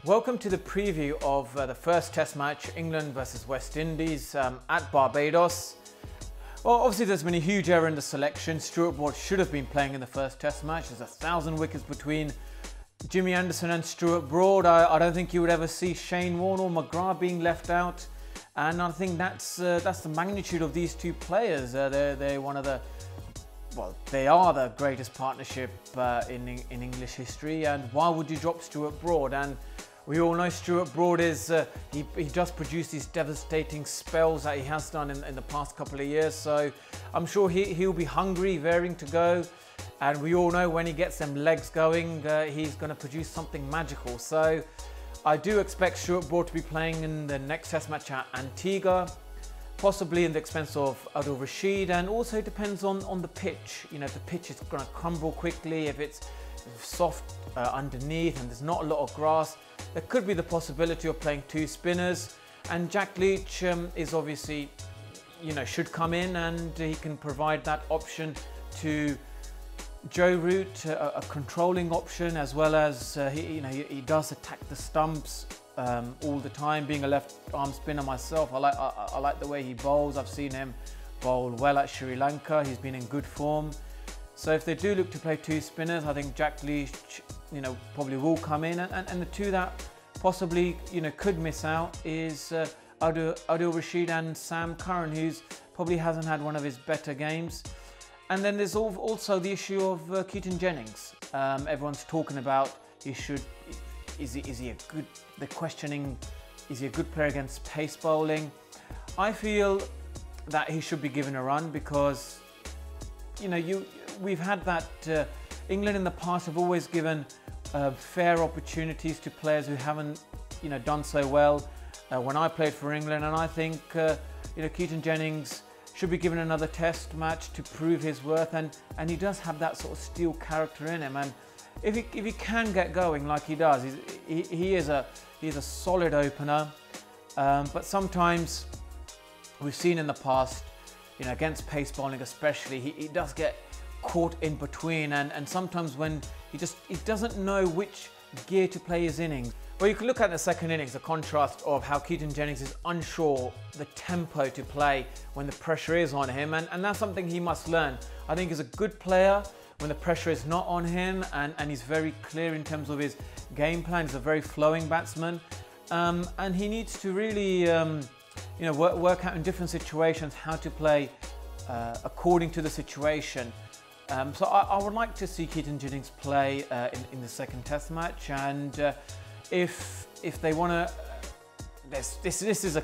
Welcome to the preview of the first Test match, England versus West Indies at Barbados. Well, obviously there's been a huge error in the selection. Stuart Broad should have been playing in the first Test match. There's 1,000 wickets between Jimmy Anderson and Stuart Broad. I don't think you would ever see Shane Warne or McGrath being left out. And I think that's the magnitude of these two players. They're one of the, well, they are the greatest partnership in English history. And why would you drop Stuart Broad? And we all know Stuart Broad is, he does produce these devastating spells that he has done in the past couple of years. So I'm sure he'll be hungry, raring to go. And we all know when he gets them legs going, he's going to produce something magical. So I do expect Stuart Broad to be playing in the next Test match at Antigua, possibly in the expense of Adil Rashid, and also depends on the pitch. You know, if the pitch is going to crumble quickly, if it's soft underneath and there's not a lot of grass, there could be the possibility of playing two spinners. And Jack Leach is obviously, you know, should come in and he can provide that option to Joe Root, a controlling option, as well as he does attack the stumps all the time. Being a left arm spinner myself, I like the way he bowls. I've seen him bowl well at Sri Lanka. He's been in good form. So if they do look to play two spinners, I think Jack Leach, probably will come in. And the two that possibly, could miss out is Adil Rashid and Sam Curran, who's probably hasn't had one of his better games. And then there's also the issue of Keaton Jennings. Everyone's talking about is he a good? They're questioning, is he a good player against pace bowling? I feel that he should be given a run because we've had that. England in the past have always given fair opportunities to players who haven't done so well. When I played for England, and I think Keaton Jennings should be given another Test match to prove his worth, and he does have that sort of steel character in him. And if he can get going like he does, he's a solid opener. But sometimes we've seen in the past, against pace bowling especially, he does get caught in between, and sometimes when he doesn't know which gear to play his innings. Well, you can look at the second innings, the contrast of how Keaton Jennings is unsure the tempo to play when the pressure is on him, and that's something he must learn. I think he's a good player when the pressure is not on him, and he's very clear in terms of his game plan. He's a very flowing batsman, and he needs to really work out in different situations how to play according to the situation. So I would like to see Keaton Jennings play in the second Test match, and if they want to, this is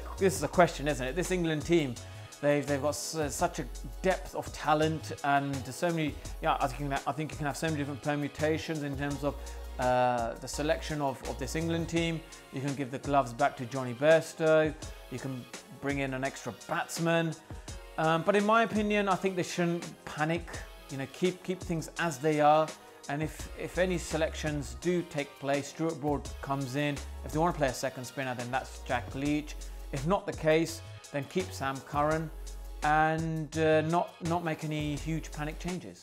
a question, isn't it? This England team, they've got such a depth of talent, and so many. Yeah, I think you can have so many different permutations in terms of the selection of this England team. You can give the gloves back to Johnny Bairstow. You can bring in an extra batsman, but in my opinion, I think they shouldn't panic. Keep things as they are. And if any selections do take place, Stuart Broad comes in. If they want to play a second spinner, then that's Jack Leach. If not the case, then keep Sam Curran and not make any huge panic changes.